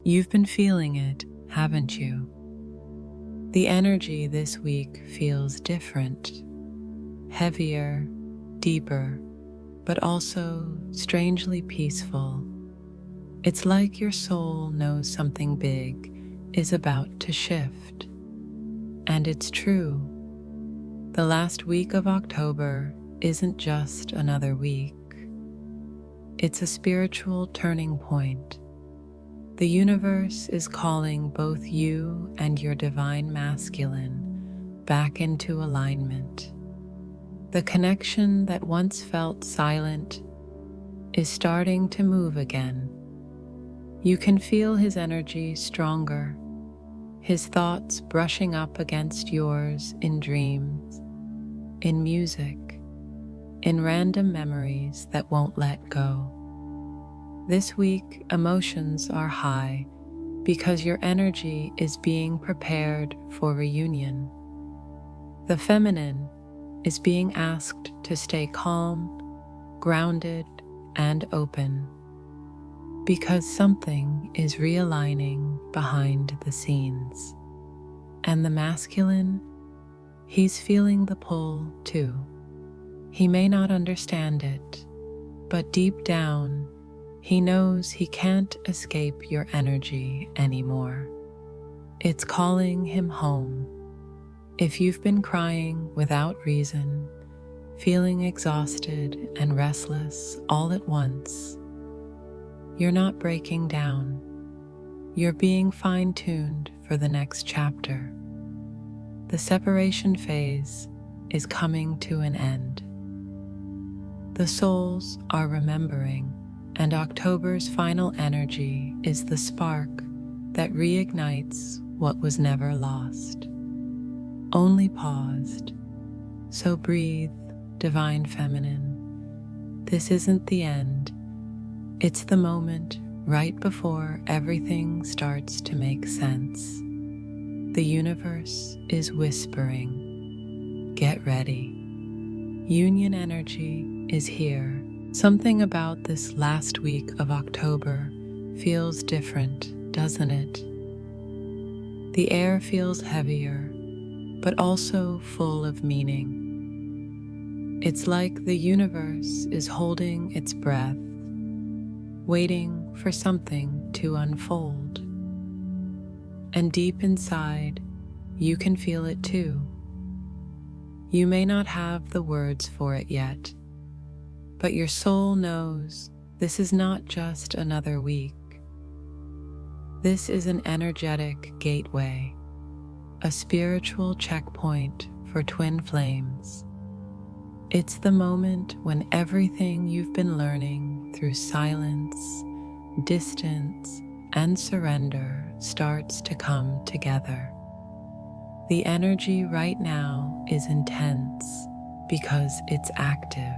You've been feeling it, haven't you? The energy this week feels different, heavier, deeper, but also strangely peaceful. It's like your soul knows something big is about to shift. And it's true. The last week of October isn't just another week. It's a spiritual turning point. The universe is calling both you and your divine masculine back into alignment. The connection that once felt silent is starting to move again. You can feel his energy stronger, his thoughts brushing up against yours in dreams, in music, in random memories that won't let go. This week, emotions are high because your energy is being prepared for reunion. The feminine is being asked to stay calm, grounded, and open because something is realigning behind the scenes. And the masculine, he's feeling the pull too. He may not understand it, but deep down, he knows he can't escape your energy anymore. It's calling him home. If you've been crying without reason, feeling exhausted and restless all at once, you're not breaking down. You're being fine-tuned for the next chapter. The separation phase is coming to an end. The souls are remembering, and October's final energy is the spark that reignites what was never lost, only paused. So breathe, divine feminine. This isn't the end. It's the moment right before everything starts to make sense. The universe is whispering, get ready. Union energy is here. Something about this last week of October feels different, doesn't it? The air feels heavier, but also full of meaning. It's like the universe is holding its breath, waiting for something to unfold. And deep inside, you can feel it too. You may not have the words for it yet, but your soul knows this is not just another week. This is an energetic gateway, a spiritual checkpoint for twin flames. It's the moment when everything you've been learning through silence, distance, and surrender starts to come together. The energy right now is intense because it's active.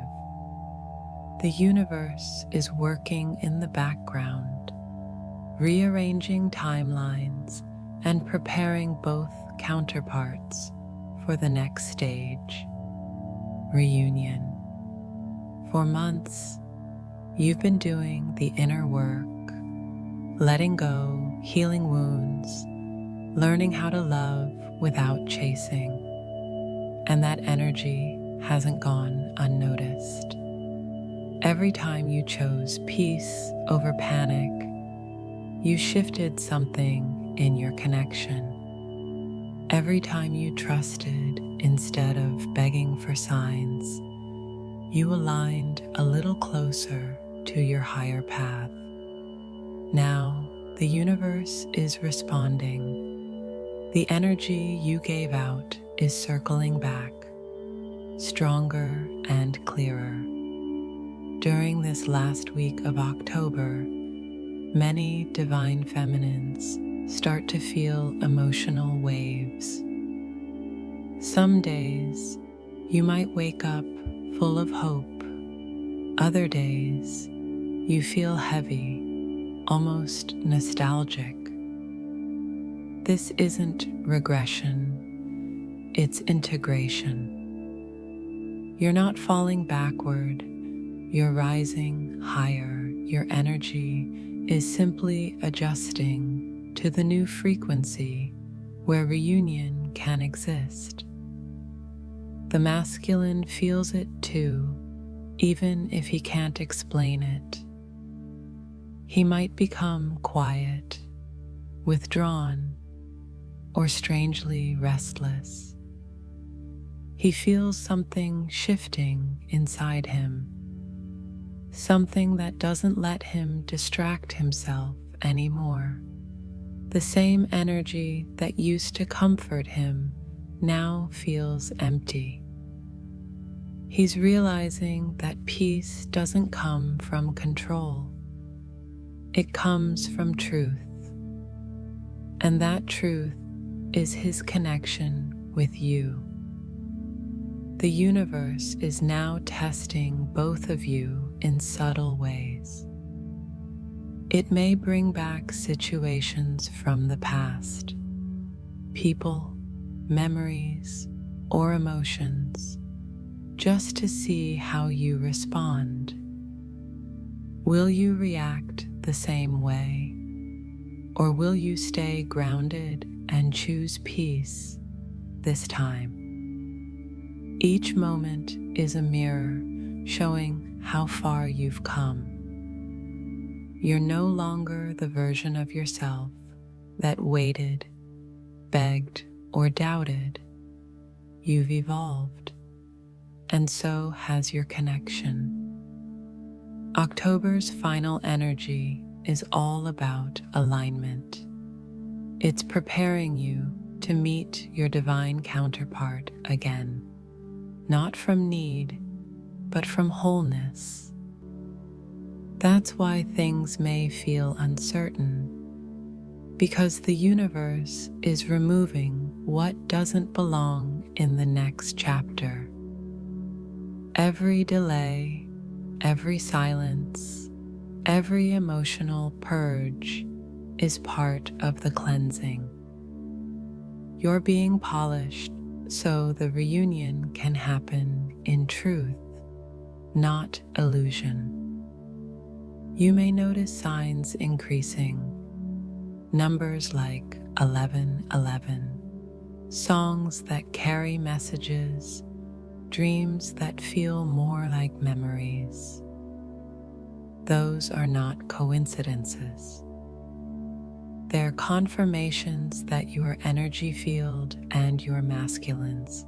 The universe is working in the background, rearranging timelines and preparing both counterparts for the next stage, reunion. For months, you've been doing the inner work, letting go, healing wounds, learning how to love without chasing, and that energy hasn't gone unnoticed. Every time you chose peace over panic, you shifted something in your connection. Every time you trusted instead of begging for signs, you aligned a little closer to your higher path. Now, the universe is responding. The energy you gave out is circling back, stronger and clearer. During this last week of October, many divine feminines start to feel emotional waves. Some days, you might wake up full of hope. Other days, you feel heavy, almost nostalgic. This isn't regression, it's integration. You're not falling backward, you're rising higher. Your energy is simply adjusting to the new frequency where reunion can exist. The masculine feels it too, even if he can't explain it. He might become quiet, withdrawn, or strangely restless. He feels something shifting inside him, something that doesn't let him distract himself anymore. The same energy that used to comfort him now feels empty. He's realizing that peace doesn't come from control. It comes from truth. And that truth is his connection with you. The universe is now testing both of you in subtle ways. It may bring back situations from the past, people, memories, or emotions, just to see how you respond. Will you react the same way? Or will you stay grounded and choose peace this time? Each moment is a mirror showing how far you've come. You're no longer the version of yourself that waited, begged, or doubted. You've evolved, and so has your connection. October's final energy is all about alignment. It's preparing you to meet your divine counterpart again, not from need, but from wholeness. That's why things may feel uncertain, because the universe is removing what doesn't belong in the next chapter. Every delay, every silence, every emotional purge is part of the cleansing. You're being polished so the reunion can happen in truth, not illusion. You may notice signs increasing, numbers like 1111, songs that carry messages, dreams that feel more like memories. Those are not coincidences. They're confirmations that your energy field and your masculines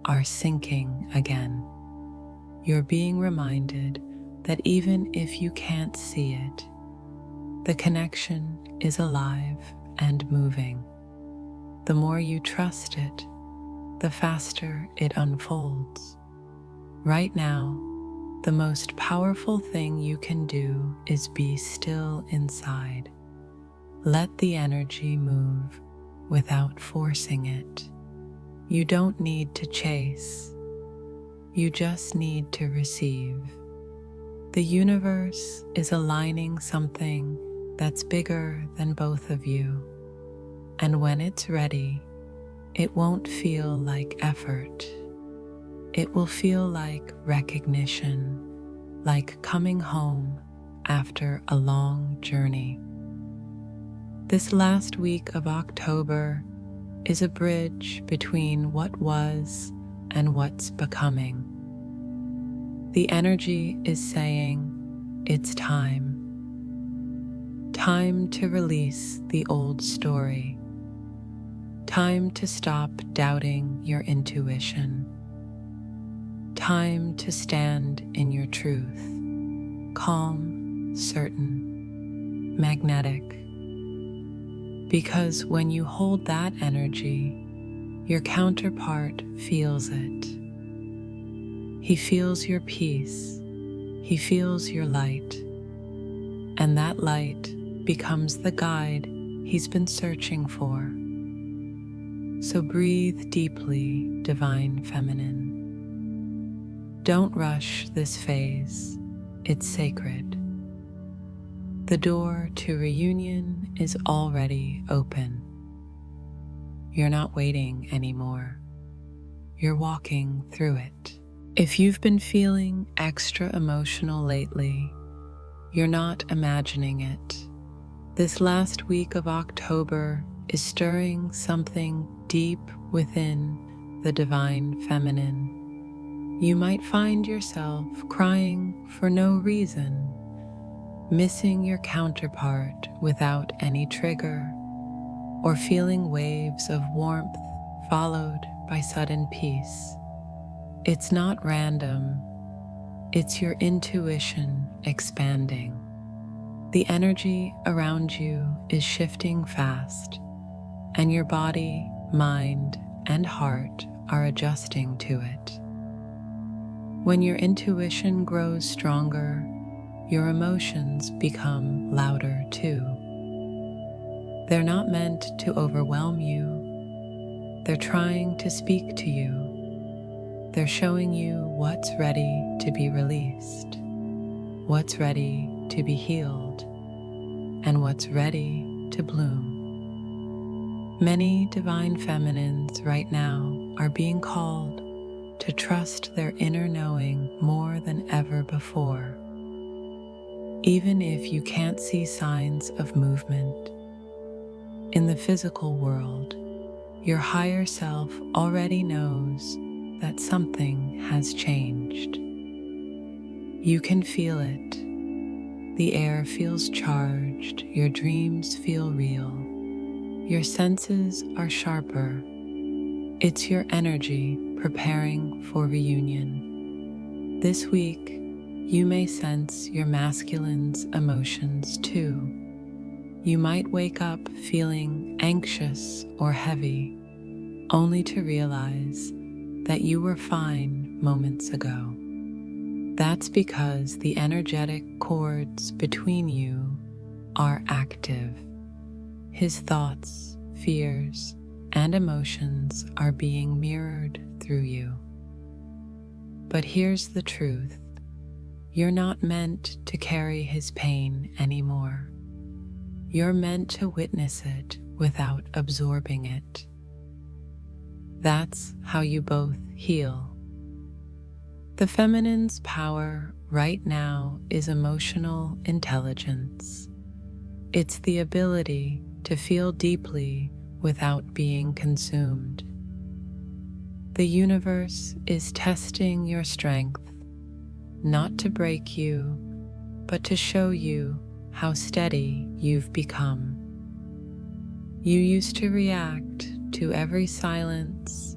are syncing again. You're being reminded that even if you can't see it, the connection is alive and moving. The more you trust it, the faster it unfolds. Right now, the most powerful thing you can do is be still inside. Let the energy move without forcing it. You don't need to chase. You just need to receive. The universe is aligning something that's bigger than both of you. And when it's ready, it won't feel like effort. It will feel like recognition, like coming home after a long journey. This last week of October is a bridge between what was and what's becoming. The energy is saying, it's time. Time to release the old story. Time to stop doubting your intuition. Time to stand in your truth. Calm, certain, magnetic. Because when you hold that energy, your counterpart feels it. He feels your peace. He feels your light. And that light becomes the guide he's been searching for. So breathe deeply, Divine Feminine. Don't rush this phase. It's sacred. The door to reunion is already open. You're not waiting anymore. You're walking through it. If you've been feeling extra emotional lately, you're not imagining it. This last week of October is stirring something deep within the divine feminine. You might find yourself crying for no reason, missing your counterpart without any trigger, or feeling waves of warmth followed by sudden peace. It's not random, it's your intuition expanding. The energy around you is shifting fast, and your body, mind, and heart are adjusting to it. When your intuition grows stronger, your emotions become louder too. They're not meant to overwhelm you. They're trying to speak to you. They're showing you what's ready to be released, what's ready to be healed, and what's ready to bloom. Many divine feminines right now are being called to trust their inner knowing more than ever before. Even if you can't see signs of movement in the physical world, your higher self already knows that something has changed. You can feel it. The air feels charged, your dreams feel real, your senses are sharper. It's your energy preparing for reunion. This week, you may sense your masculine's emotions too. You might wake up feeling anxious or heavy, only to realize that you were fine moments ago. That's because the energetic cords between you are active. His thoughts, fears, and emotions are being mirrored through you. But here's the truth. You're not meant to carry his pain anymore. You're meant to witness it without absorbing it. That's how you both heal. The feminine's power right now is emotional intelligence. It's the ability to feel deeply without being consumed. The universe is testing your strength, not to break you, but to show you how steady you've become. You used to react to every silence,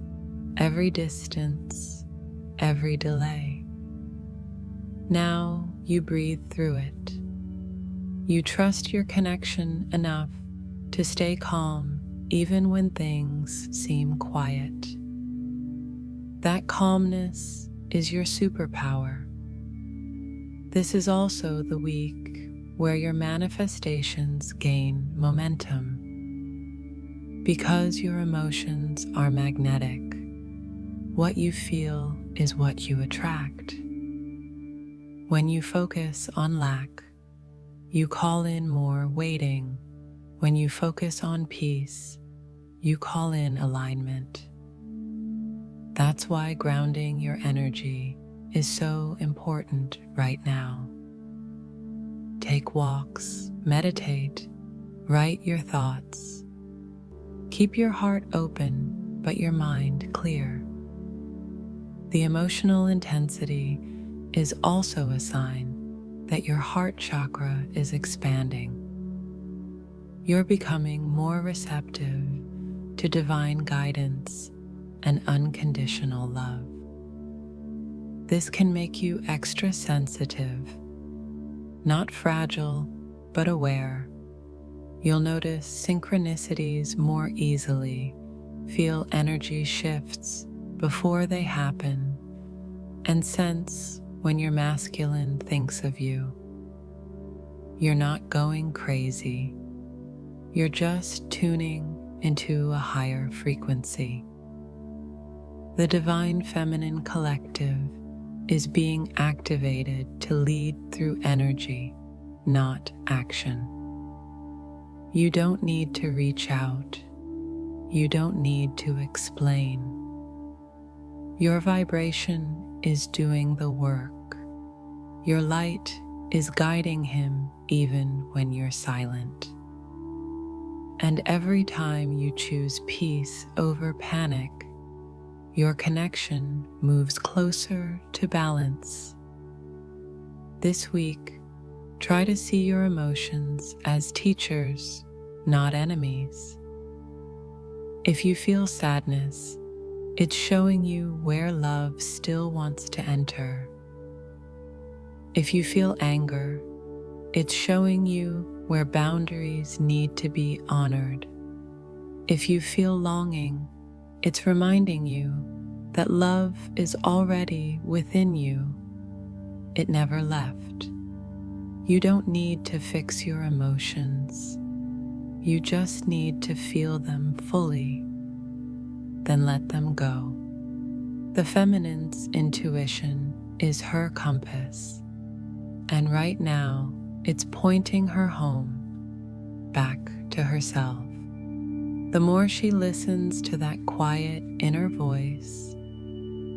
every distance, every delay. Now you breathe through it. You trust your connection enough to stay calm even when things seem quiet. That calmness is your superpower. This is also the week where your manifestations gain momentum. Because your emotions are magnetic, what you feel is what you attract. When you focus on lack, you call in more waiting. When you focus on peace, you call in alignment. That's why grounding your energy is so important right now. Take walks, meditate, write your thoughts. Keep your heart open, but your mind clear. The emotional intensity is also a sign that your heart chakra is expanding. You're becoming more receptive to divine guidance and unconditional love. This can make you extra sensitive, not fragile, but aware. You'll notice synchronicities more easily, feel energy shifts before they happen, and sense when your masculine thinks of you. You're not going crazy. You're just tuning into a higher frequency. The Divine Feminine Collective is being activated to lead through energy, not action. You don't need to reach out. You don't need to explain. Your vibration is doing the work. Your light is guiding him even when you're silent. And every time you choose peace over panic, your connection moves closer to balance. This week, try to see your emotions as teachers, not enemies. If you feel sadness, it's showing you where love still wants to enter. If you feel anger, it's showing you where boundaries need to be honored. If you feel longing, it's reminding you that love is already within you. It never left. You don't need to fix your emotions. You just need to feel them fully, then let them go. The feminine's intuition is her compass, and right now it's pointing her home, back to herself. The more she listens to that quiet inner voice,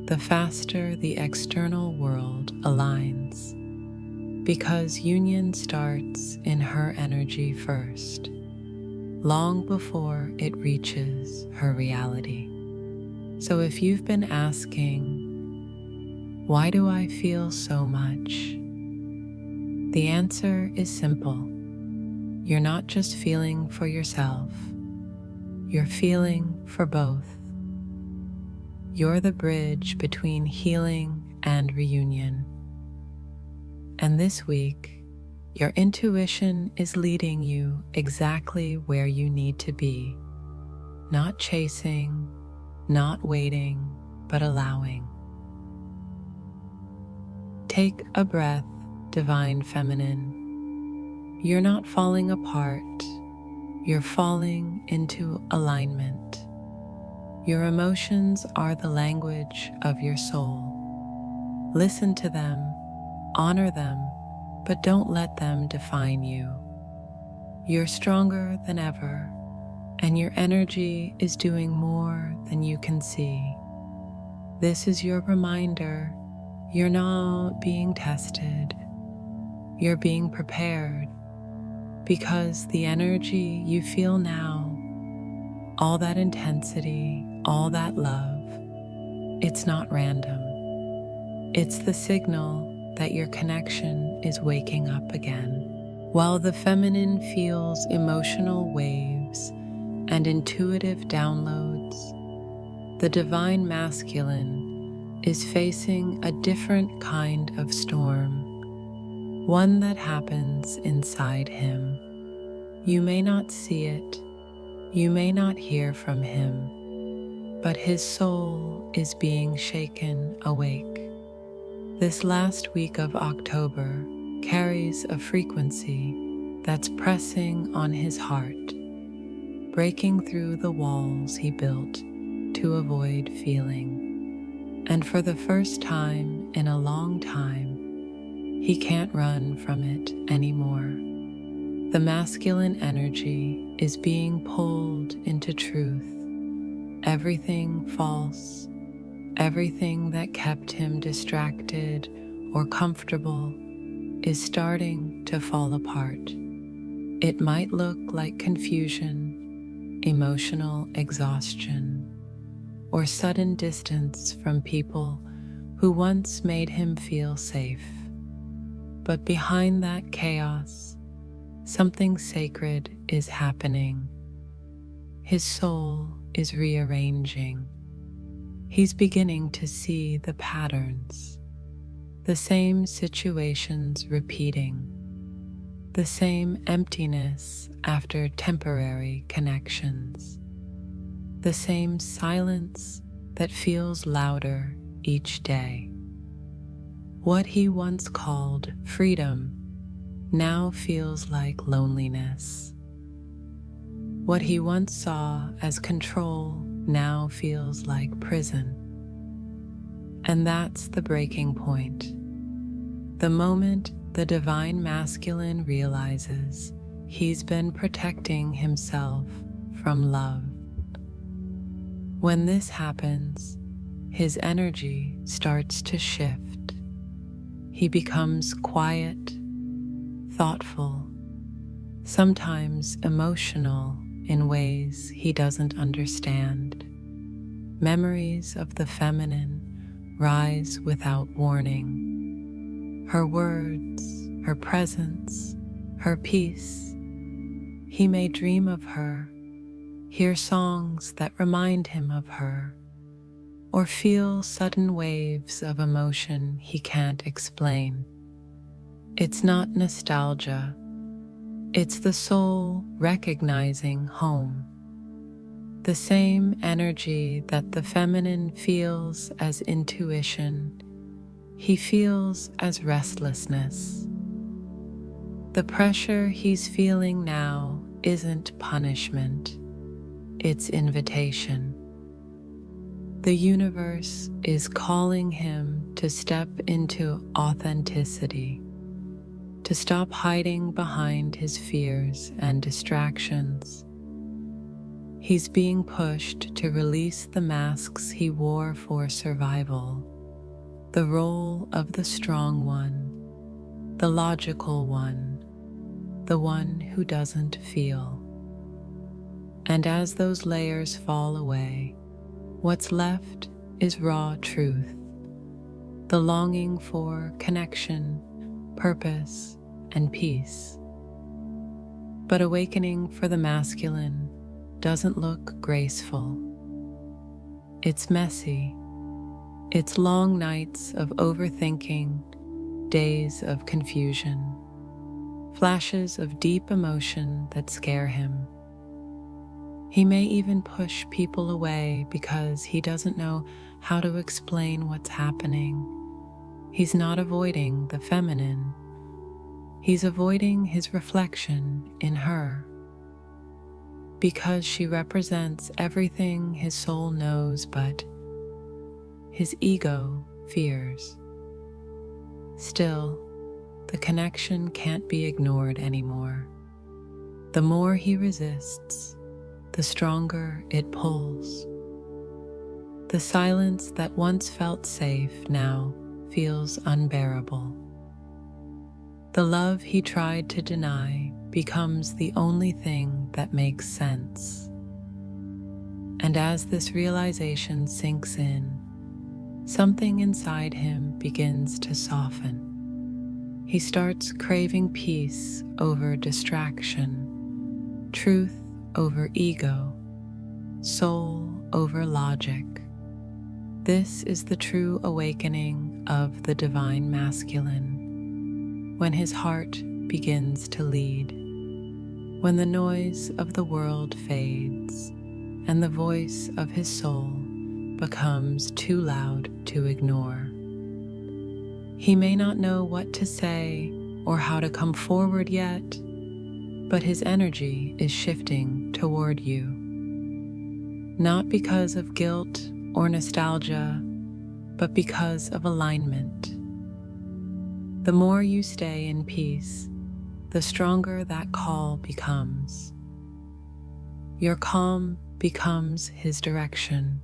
the faster the external world aligns, because union starts in her energy first, long before it reaches her reality. So if you've been asking, why do I feel so much? The answer is simple. You're not just feeling for yourself, you're feeling for both. You're the bridge between healing and reunion. And this week, your intuition is leading you exactly where you need to be, not chasing, not waiting, but allowing. Take a breath, Divine Feminine. You're not falling apart, you're falling into alignment. Your emotions are the language of your soul. Listen to them, honor them, but don't let them define you. You're stronger than ever, and your energy is doing more than you can see. This is your reminder. You're not being tested. You're being prepared, because the energy you feel now, all that intensity, all that love, it's not random. It's the signal that your connection is waking up again. While the feminine feels emotional waves and intuitive downloads, the divine masculine is facing a different kind of storm, one that happens inside him. You may not see it, you may not hear from him, but his soul is being shaken awake. This last week of October carries a frequency that's pressing on his heart, breaking through the walls he built to avoid feeling. And for the first time in a long time, he can't run from it anymore. The masculine energy is being pulled into truth. Everything false, everything that kept him distracted or comfortable is starting to fall apart. It might look like confusion, emotional exhaustion, or sudden distance from people who once made him feel safe. But behind that chaos, something sacred is happening. His soul is rearranging. He's beginning to see the patterns, the same situations repeating, the same emptiness after temporary connections, the same silence that feels louder each day. What he once called freedom now feels like loneliness. What he once saw as control now feels like prison. And that's the breaking point. The moment the divine masculine realizes he's been protecting himself from love. When this happens, his energy starts to shift. He becomes quiet, thoughtful, sometimes emotional in ways he doesn't understand. Memories of the feminine rise without warning. Her words, her presence, her peace. He may dream of her, hear songs that remind him of her, or feel sudden waves of emotion he can't explain. It's not nostalgia, it's the soul recognizing home. The same energy that the feminine feels as intuition, he feels as restlessness. The pressure he's feeling now isn't punishment, it's invitation. The universe is calling him to step into authenticity, to stop hiding behind his fears and distractions. He's being pushed to release the masks he wore for survival, the role of the strong one, the logical one, the one who doesn't feel. And as those layers fall away, what's left is raw truth, the longing for connection, purpose, and peace. But awakening for the masculine doesn't look graceful. It's messy. It's long nights of overthinking, days of confusion, flashes of deep emotion that scare him. He may even push people away because he doesn't know how to explain what's happening. He's not avoiding the feminine. He's avoiding his reflection in her, because she represents everything his soul knows but his ego fears. Still, the connection can't be ignored anymore. The more he resists, the stronger it pulls. The silence that once felt safe now feels unbearable. The love he tried to deny becomes the only thing that makes sense. And as this realization sinks in, something inside him begins to soften. He starts craving peace over distraction, truth over ego, soul over logic. This is the true awakening of the divine masculine, when his heart begins to lead, when the noise of the world fades and the voice of his soul becomes too loud to ignore. He may not know what to say or how to come forward yet, but his energy is shifting toward you. Not because of guilt or nostalgia, but because of alignment. The more you stay in peace, the stronger that call becomes. Your calm becomes his direction.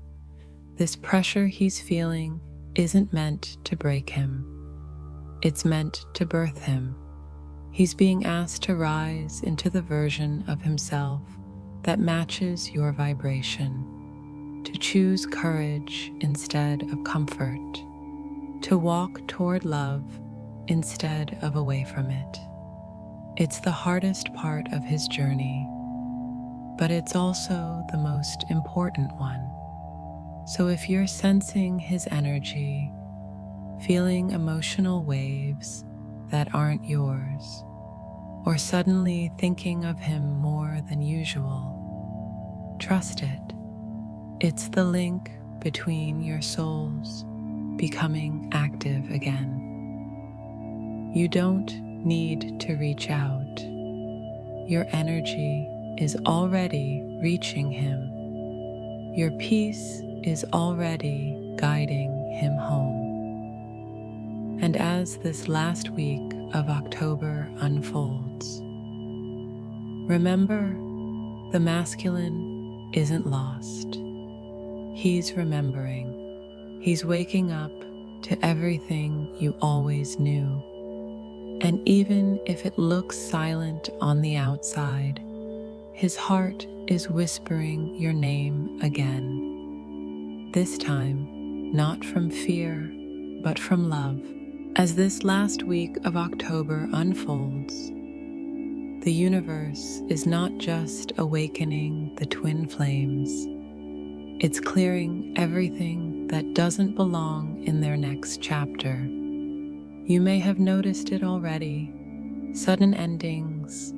This pressure he's feeling isn't meant to break him. It's meant to birth him. He's being asked to rise into the version of himself that matches your vibration, to choose courage instead of comfort, to walk toward love instead of away from it. It's the hardest part of his journey, but it's also the most important one. So if you're sensing his energy, feeling emotional waves that aren't yours, or suddenly thinking of him more than usual, trust it. It's the link between your souls becoming active again. You don't need to reach out. Your energy is already reaching him. Your peace is already guiding him home. And as this last week of October unfolds, remember, the masculine isn't lost. He's remembering. He's waking up to everything you always knew. And even if it looks silent on the outside, his heart is whispering your name again. This time, not from fear, but from love. As this last week of October unfolds, the universe is not just awakening the twin flames, it's clearing everything that doesn't belong in their next chapter. You may have noticed it already: sudden endings,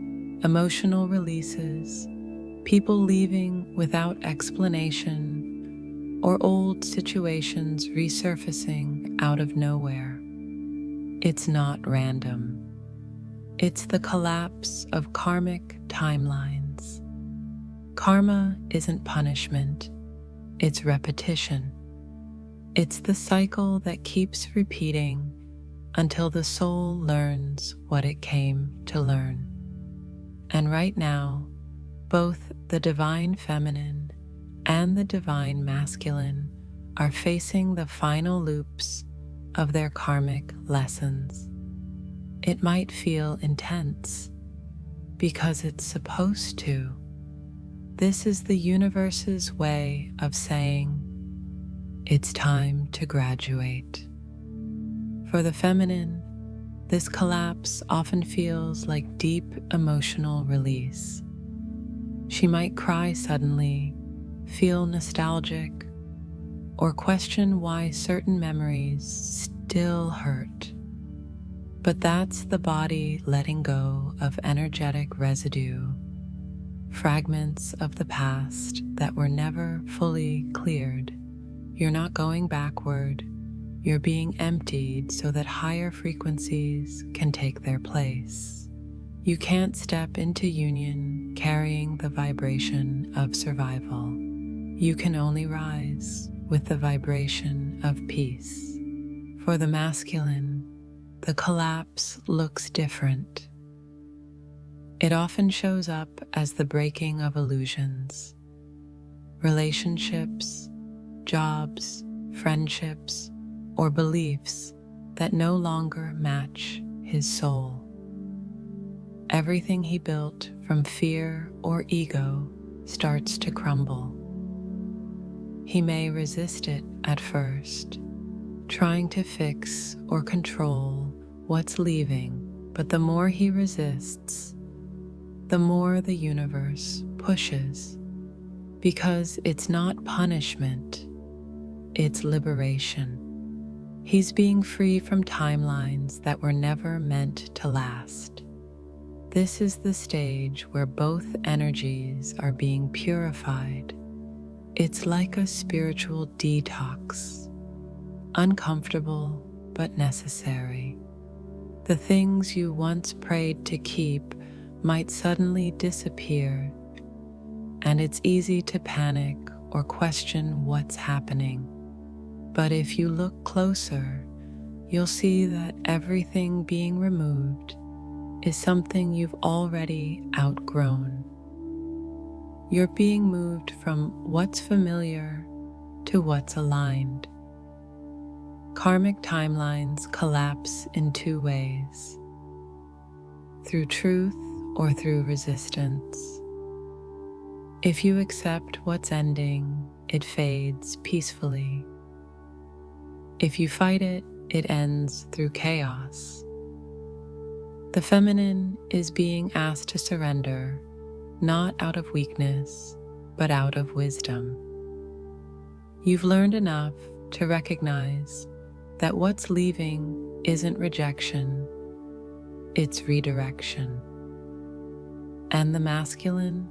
emotional releases, people leaving without explanation, or old situations resurfacing out of nowhere. It's not random. It's the collapse of karmic timelines. Karma isn't punishment, it's repetition. It's the cycle that keeps repeating until the soul learns what it came to learn. And right now, both the divine feminine and the divine masculine are facing the final loops of their karmic lessons. It might feel intense because it's supposed to. This is the universe's way of saying, it's time to graduate. For the feminine, this collapse often feels like deep emotional release. She might cry suddenly, feel nostalgic, or question why certain memories still hurt. But that's the body letting go of energetic residue, fragments of the past that were never fully cleared. You're not going backward, you're being emptied so that higher frequencies can take their place. You can't step into union carrying the vibration of survival. You can only rise with the vibration of peace. For the masculine, the collapse looks different. It often shows up as the breaking of illusions. Relationships, jobs, friendships, or beliefs that no longer match his soul. Everything he built from fear or ego starts to crumble. He may resist it at first, trying to fix or control what's leaving, but the more he resists, the more the universe pushes, because it's not punishment, it's liberation. He's being free from timelines that were never meant to last. This is the stage where both energies are being purified. It's like a spiritual detox, uncomfortable but necessary. The things you once prayed to keep might suddenly disappear, and it's easy to panic or question what's happening. But if you look closer, you'll see that everything being removed is something you've already outgrown. You're being moved from what's familiar to what's aligned. Karmic timelines collapse in two ways: through truth or through resistance. If you accept what's ending, it fades peacefully. If you fight it, it ends through chaos. The feminine is being asked to surrender, not out of weakness, but out of wisdom. You've learned enough to recognize that what's leaving isn't rejection, it's redirection. And the masculine?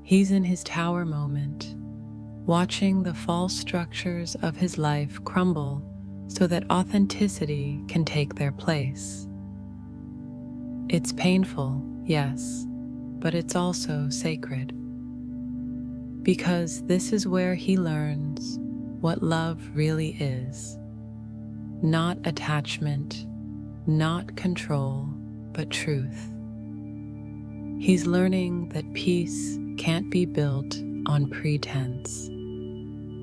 He's in his tower moment, watching the false structures of his life crumble so that authenticity can take their place. It's painful, yes, but it's also sacred. Because this is where he learns what love really is. Not attachment, not control, but truth. He's learning that peace can't be built on pretense.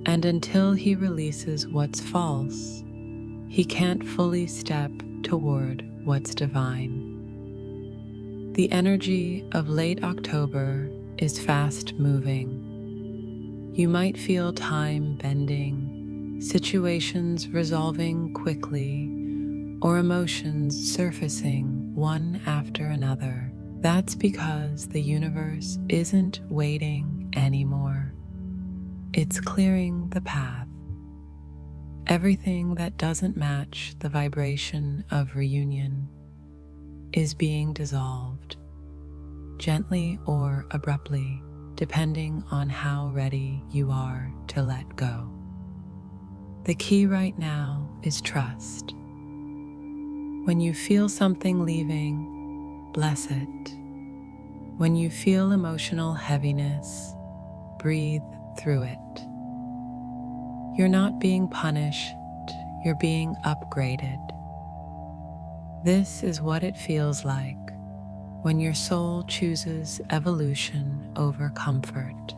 And until he releases what's false, he can't fully step toward what's divine. The energy of late October is fast moving. You might feel time bending, situations resolving quickly, or emotions surfacing one after another. That's because the universe isn't waiting anymore. It's clearing the path. Everything that doesn't match the vibration of reunion is being dissolved, gently or abruptly, depending on how ready you are to let go. The key right now is trust. When you feel something leaving, bless it. When you feel emotional heaviness, breathe through it. You're not being punished, you're being upgraded. This is what it feels like when your soul chooses evolution over comfort.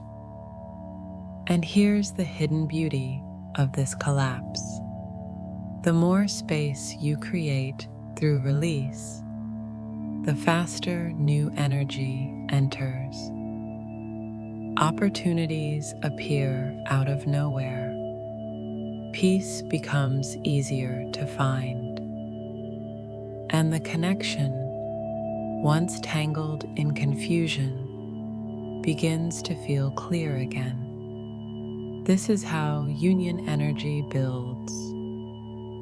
And here's the hidden beauty of this collapse. The more space you create through release, the faster new energy enters. Opportunities appear out of nowhere. Peace becomes easier to find. And the connection, once tangled in confusion, begins to feel clear again. This is how union energy builds.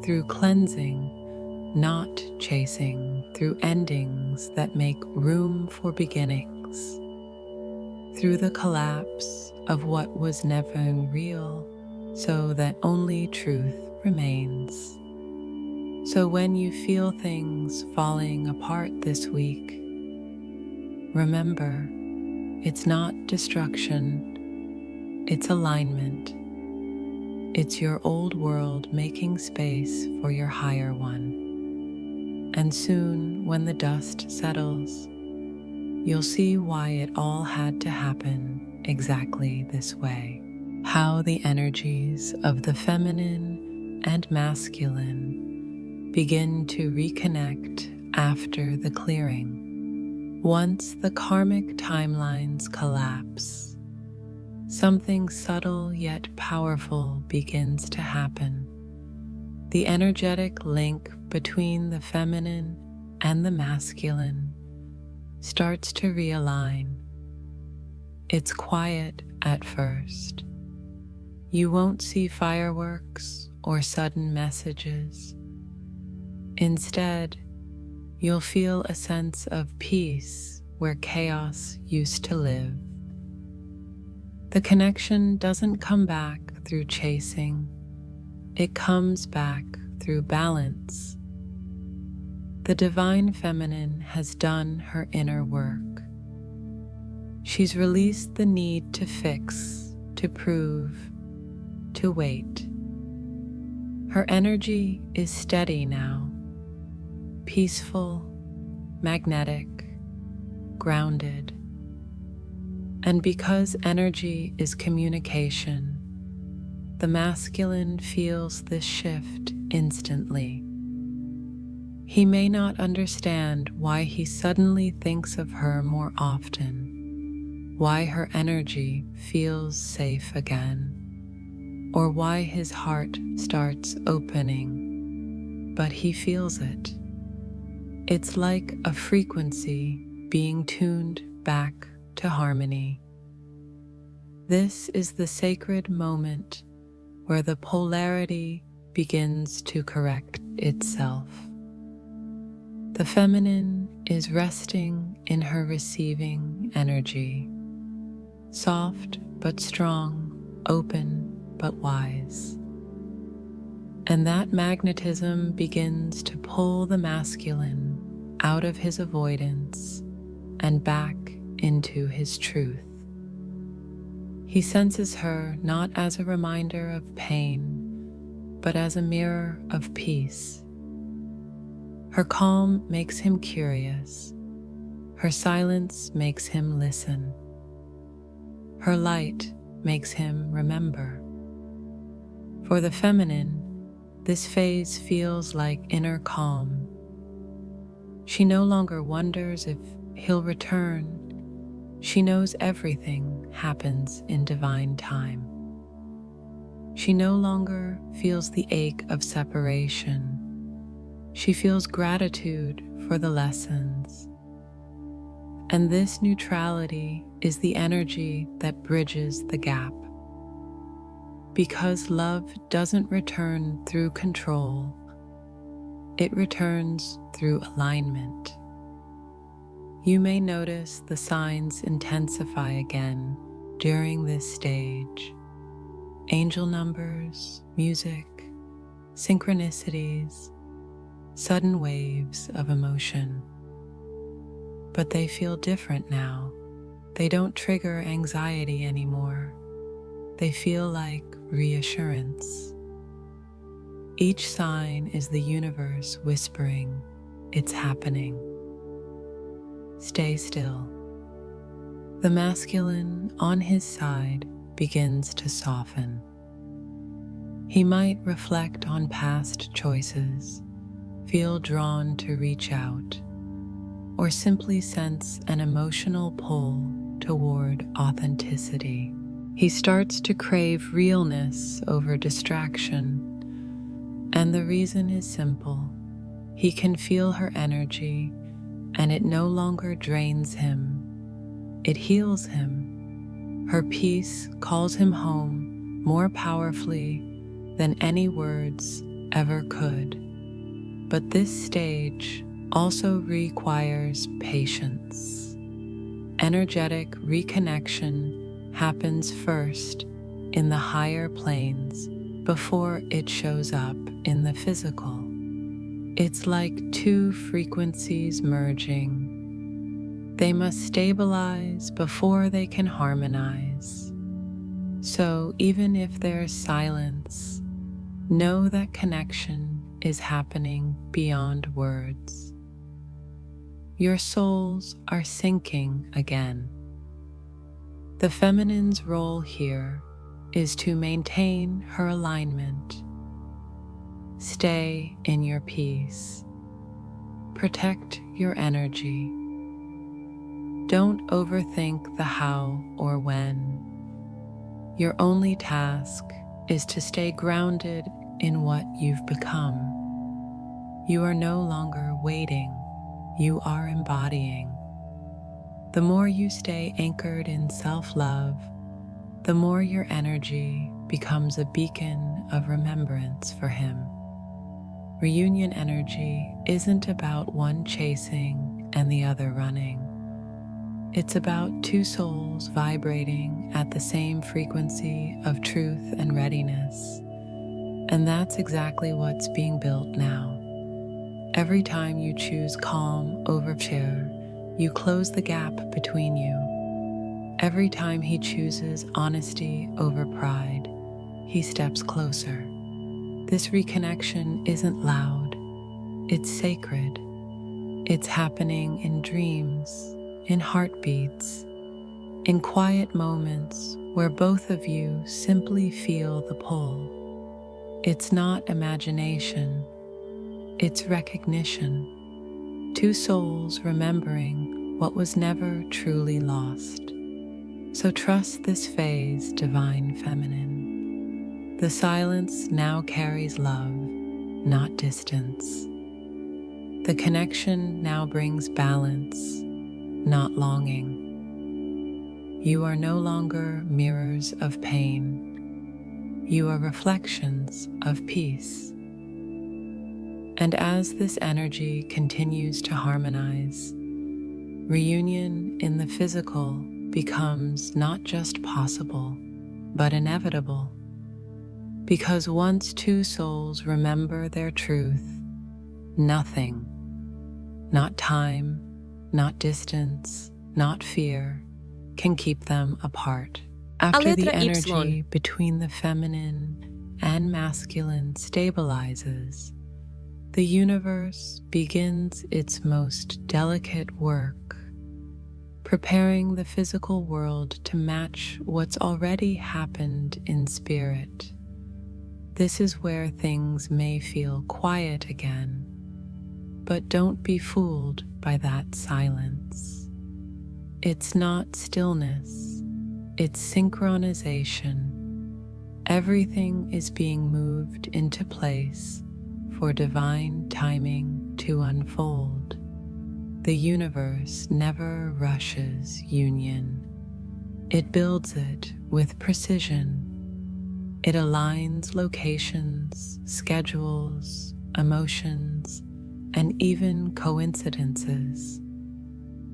Through cleansing, not chasing, through endings that make room for beginnings, through the collapse of what was never real, so that only truth remains. So when you feel things falling apart this week, remember, it's not destruction, it's alignment. It's your old world making space for your higher one. And soon, when the dust settles, you'll see why it all had to happen exactly this way. How the energies of the feminine and masculine begin to reconnect after the clearing. Once the karmic timelines collapse, something subtle yet powerful begins to happen. The energetic link between the feminine and the masculine starts to realign. It's quiet at first. You won't see fireworks or sudden messages. Instead, you'll feel a sense of peace where chaos used to live. The connection doesn't come back through chasing, it comes back through balance. The divine feminine has done her inner work. She's released the need to fix, to prove, to wait. Her energy is steady now, peaceful, magnetic, grounded. And because energy is communication, the masculine feels this shift instantly. He may not understand why he suddenly thinks of her more often, why her energy feels safe again, or why his heart starts opening, but he feels it. It's like a frequency being tuned back to harmony. This is the sacred moment where the polarity begins to correct itself. The feminine is resting in her receiving energy, soft but strong, open but wise. And that magnetism begins to pull the masculine out of his avoidance and back into his truth. He senses her not as a reminder of pain, but as a mirror of peace. Her calm makes him curious. Her silence makes him listen. Her light makes him remember. For the feminine, this phase feels like inner calm. She no longer wonders if he'll return. She knows everything happens in divine time. She no longer feels the ache of separation. She feels gratitude for the lessons. And this neutrality is the energy that bridges the gap. Because love doesn't return through control, it returns through alignment. You may notice the signs intensify again during this stage. Angel numbers, music, synchronicities, sudden waves of emotion. But they feel different now. They don't trigger anxiety anymore. They feel like reassurance. Each sign is the universe whispering, "It's happening." Stay still. The masculine on his side begins to soften. He might reflect on past choices, feel drawn to reach out, or simply sense an emotional pull toward authenticity. He starts to crave realness over distraction, and the reason is simple. He can feel her energy, and it no longer drains him. It heals him. Her peace calls him home more powerfully than any words ever could. But this stage also requires patience. Energetic reconnection happens first in the higher planes before it shows up in the physical. It's like two frequencies merging. They must stabilize before they can harmonize. So even if there's silence, know that connection is happening beyond words. Your souls are syncing again. The feminine's role here is to maintain her alignment. Stay in your peace. Protect your energy. Don't overthink the how or when. Your only task is to stay grounded in what you've become. You are no longer waiting, you are embodying. The more you stay anchored in self-love, the more your energy becomes a beacon of remembrance for him. Reunion energy isn't about one chasing and the other running. It's about two souls vibrating at the same frequency of truth and readiness. And that's exactly what's being built now. Every time you choose calm over fear, you close the gap between you. Every time he chooses honesty over pride, he steps closer. This reconnection isn't loud, it's sacred. It's happening in dreams, in heartbeats, in quiet moments where both of you simply feel the pull. It's not imagination, it's recognition. Two souls remembering what was never truly lost. So trust this phase, divine feminine. The silence now carries love, not distance. The connection now brings balance, not longing. You are no longer mirrors of pain. You are reflections of peace. And as this energy continues to harmonize, reunion in the physical becomes not just possible, but inevitable. Because once two souls remember their truth, nothing, not time, not distance, not fear, can keep them apart. After the energy between the feminine and masculine stabilizes, the universe begins its most delicate work, preparing the physical world to match what's already happened in spirit. This is where things may feel quiet again, but don't be fooled by that silence. It's not stillness, it's synchronization. Everything is being moved into place for divine timing to unfold. The universe never rushes union. It builds it with precision. It aligns locations, schedules, emotions, and even coincidences.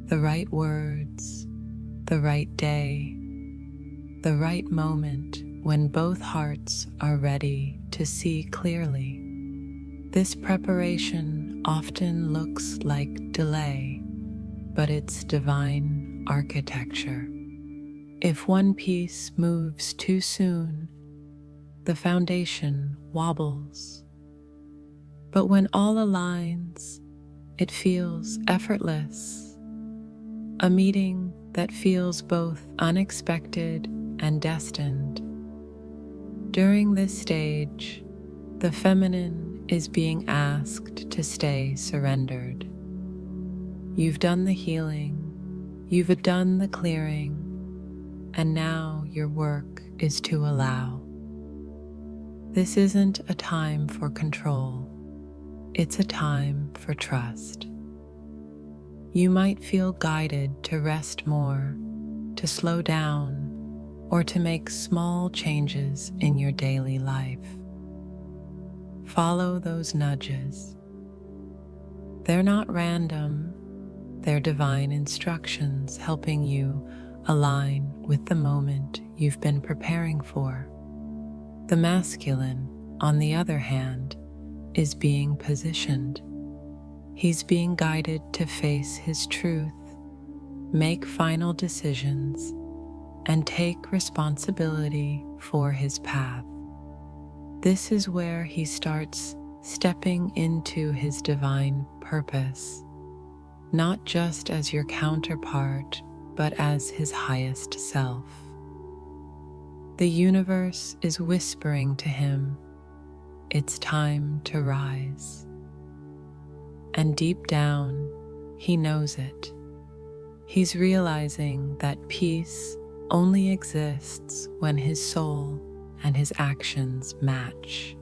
The right words, the right day, the right moment when both hearts are ready to see clearly. This preparation often looks like delay, but it's divine architecture. If one piece moves too soon, the foundation wobbles. But when all aligns, it feels effortless. A meeting that feels both unexpected and destined. During this stage, the feminine is being asked to stay surrendered. You've done the healing, you've done the clearing, and now your work is to allow. This isn't a time for control, it's a time for trust. You might feel guided to rest more, to slow down, or to make small changes in your daily life. Follow those nudges. They're not random, they're divine instructions helping you align with the moment you've been preparing for. The masculine, on the other hand, is being positioned. He's being guided to face his truth, make final decisions, and take responsibility for his path. This is where he starts stepping into his divine purpose, not just as your counterpart, but as his highest self. The universe is whispering to him, it's time to rise. And deep down, he knows it. He's realizing that peace only exists when his soul and his actions match.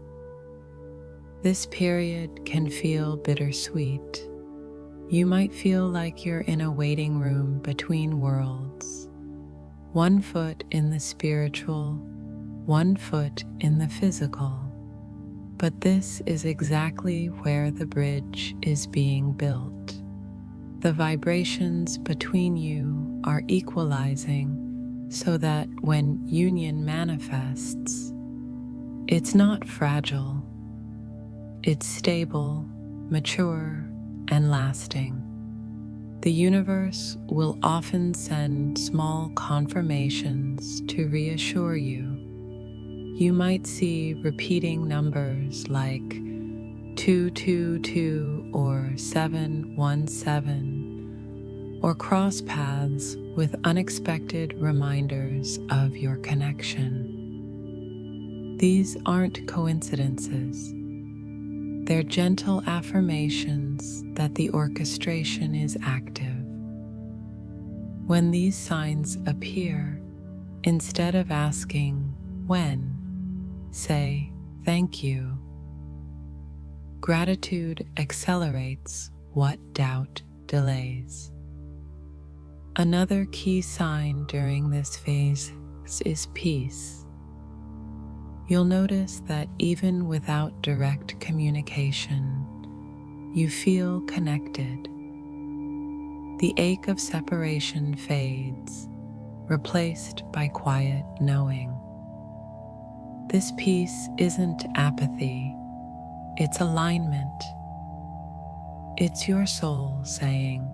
This period can feel bittersweet. You might feel like you're in a waiting room between worlds. One foot in the spiritual, one foot in the physical. But this is exactly where the bridge is being built. The vibrations between you are equalizing so that when union manifests, it's not fragile, it's stable, mature, and lasting. The universe will often send small confirmations to reassure you. You might see repeating numbers like 222 or 717, or cross paths with unexpected reminders of your connection. These aren't coincidences. They're gentle affirmations that the orchestration is active. When these signs appear, instead of asking when, say thank you. Gratitude accelerates what doubt delays. Another key sign during this phase is peace. You'll notice that even without direct communication, you feel connected. The ache of separation fades, replaced by quiet knowing. This peace isn't apathy, it's alignment. It's your soul saying,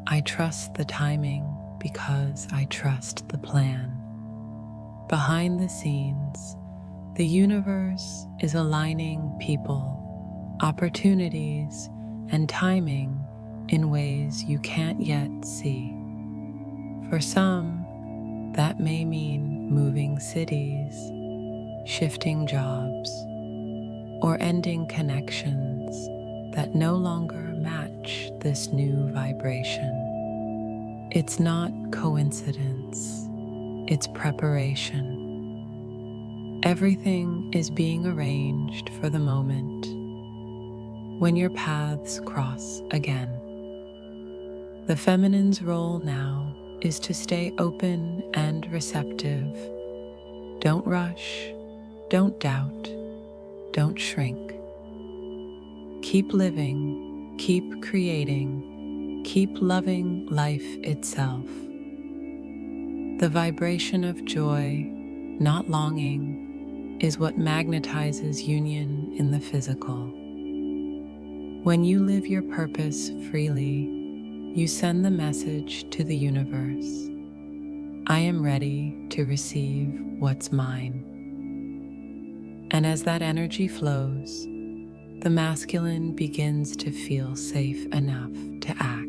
I trust the timing because I trust the plan. Behind the scenes, the universe is aligning people, opportunities, and timing in ways you can't yet see. For some, that may mean moving cities, shifting jobs, or ending connections that no longer match this new vibration. It's not coincidence, it's preparation. Everything is being arranged for the moment when your paths cross again. The feminine's role now is to stay open and receptive. Don't rush, don't doubt, don't shrink. Keep living, keep creating, keep loving life itself. The vibration of joy, not longing, is what magnetizes union in the physical. When you live your purpose freely, you send the message to the universe. I am ready to receive what's mine. And as that energy flows, the masculine begins to feel safe enough to act.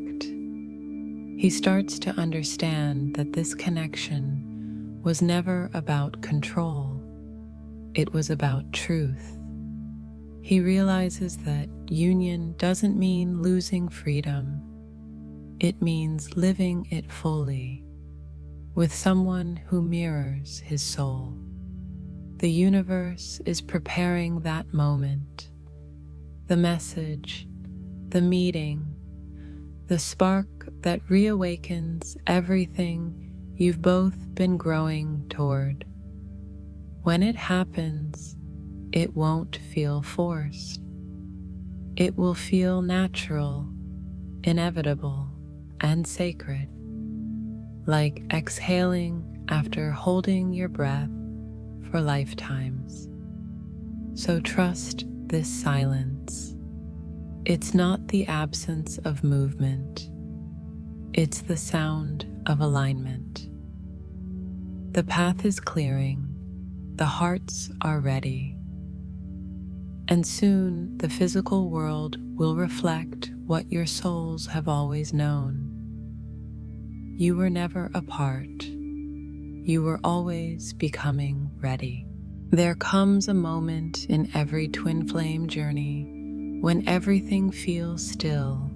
He starts to understand that this connection was never about control. It was about truth. He realizes that union doesn't mean losing freedom. It means living it fully with someone who mirrors his soul. The universe is preparing that moment, the message, the meeting, the spark that reawakens everything you've both been growing toward. When it happens, it won't feel forced. It will feel natural, inevitable, and sacred, like exhaling after holding your breath for lifetimes. So trust this silence. It's not the absence of movement. It's the sound of alignment. The path is clearing. The hearts are ready. And soon the physical world will reflect what your souls have always known. You were never apart. You were always becoming ready. There comes a moment in every twin flame journey when everything feels still,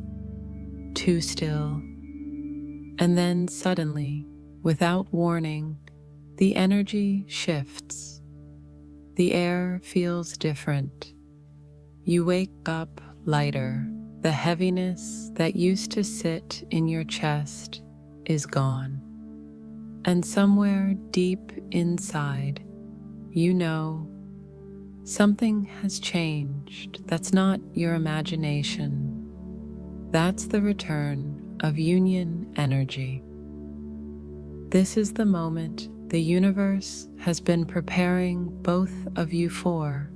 too still, and then suddenly, without warning, the energy shifts. The air feels different. You wake up lighter. The heaviness that used to sit in your chest is gone. And somewhere deep inside, you know something has changed. That's not your imagination. That's the return of union energy. This is the moment the universe has been preparing both of you for.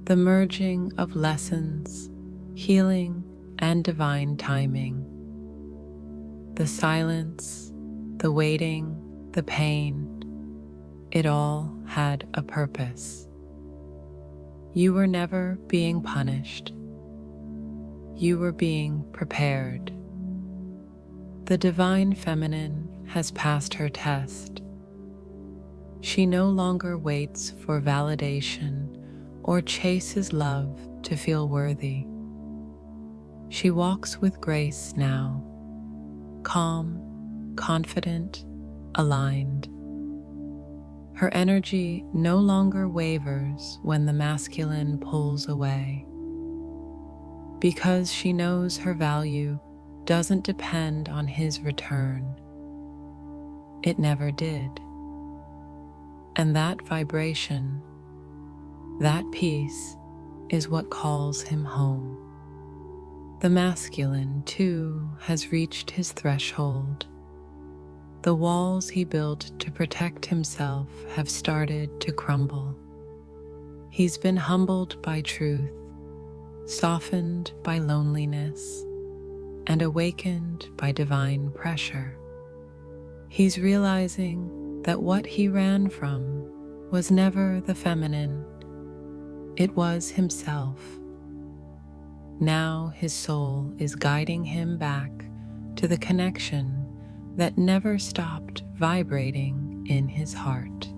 The merging of lessons, healing, and divine timing. The silence, the waiting, the pain, it all had a purpose. You were never being punished. You were being prepared. The divine feminine has passed her test. She no longer waits for validation or chases love to feel worthy. She walks with grace now, calm, confident, aligned. Her energy no longer wavers when the masculine pulls away, because she knows her value doesn't depend on his return. It never did. And that vibration, that peace, is what calls him home. The masculine, too, has reached his threshold. The walls he built to protect himself have started to crumble. He's been humbled by truth, softened by loneliness, and awakened by divine pressure. He's realizing that what he ran from was never the feminine. It was himself. Now his soul is guiding him back to the connection that never stopped vibrating in his heart.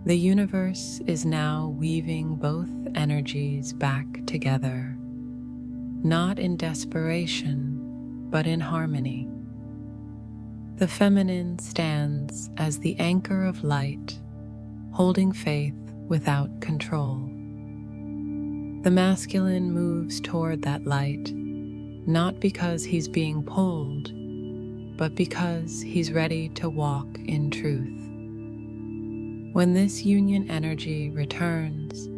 The universe is now weaving both energies back together, not in desperation, but in harmony. The feminine stands as the anchor of light, holding faith without control. The masculine moves toward that light, not because he's being pulled, but because he's ready to walk in truth. When this union energy returns,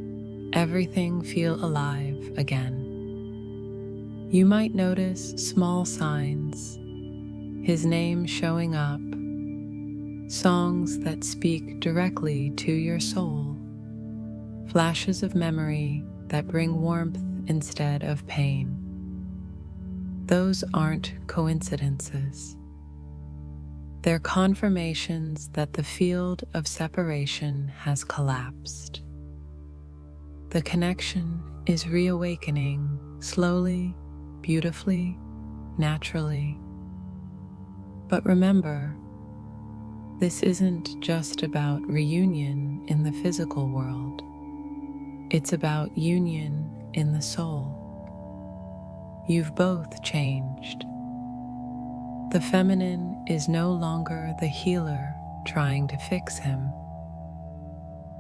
everything feels alive again. You might notice small signs, his name showing up, songs that speak directly to your soul, flashes of memory that bring warmth instead of pain. Those aren't coincidences. They're confirmations that the field of separation has collapsed. The connection is reawakening slowly, beautifully, naturally. But remember, this isn't just about reunion in the physical world. It's about union in the soul. You've both changed. The feminine is no longer the healer trying to fix him.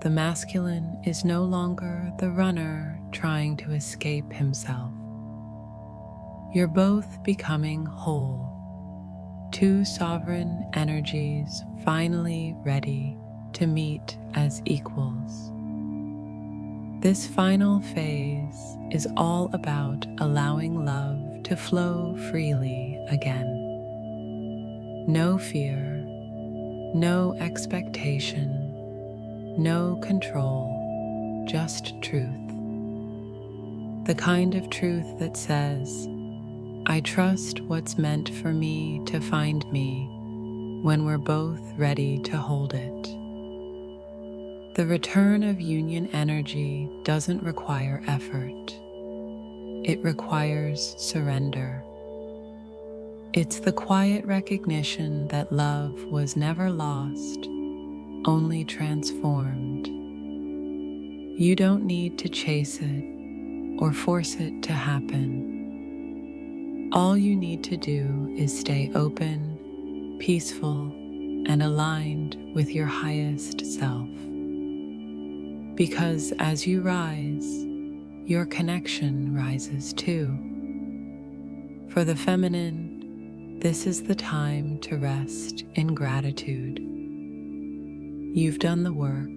The masculine is no longer the runner trying to escape himself. You're both becoming whole, two sovereign energies finally ready to meet as equals. This final phase is all about allowing love to flow freely again. No fear, no expectation, no control, just truth. The kind of truth that says, I trust what's meant for me to find me when we're both ready to hold it. The return of union energy doesn't require effort. It requires surrender. It's the quiet recognition that love was never lost, only transformed. You don't need to chase it or force it to happen. All you need to do is stay open, peaceful, and aligned with your highest self. Because as you rise, your connection rises too. For the feminine, this is the time to rest in gratitude. You've done the work,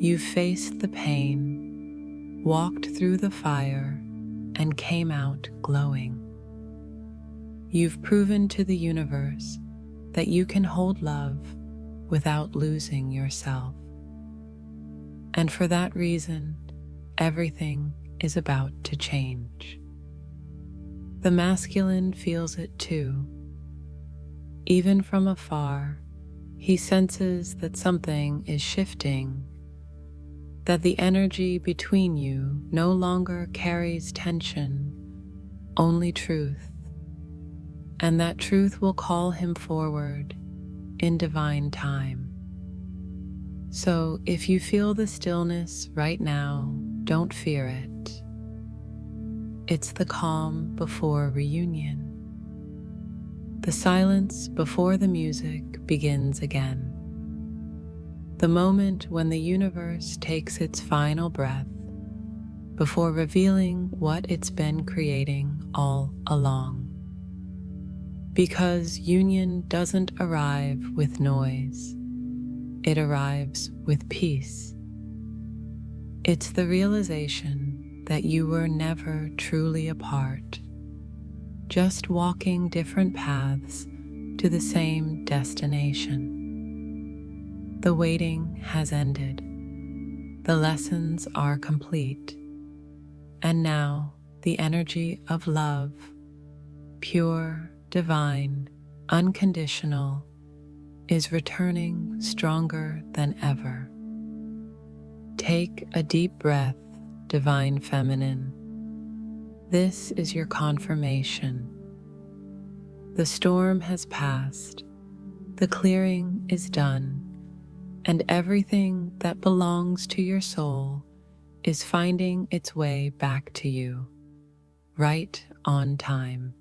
you've faced the pain, walked through the fire, and came out glowing. You've proven to the universe that you can hold love without losing yourself. And for that reason, everything is about to change. The masculine feels it too. Even from afar, he senses that something is shifting, that the energy between you no longer carries tension, only truth, and that truth will call him forward in divine time. So if you feel the stillness right now, don't fear it. It's the calm before reunion. The silence before the music begins again. The moment when the universe takes its final breath before revealing what it's been creating all along. Because union doesn't arrive with noise, it arrives with peace. It's the realization that you were never truly apart, just walking different paths to the same destination. The waiting has ended. The lessons are complete. And now the energy of love, pure, divine, unconditional, is returning stronger than ever. Take a deep breath, divine feminine. This is your confirmation. The storm has passed, the clearing is done, and everything that belongs to your soul is finding its way back to you, right on time.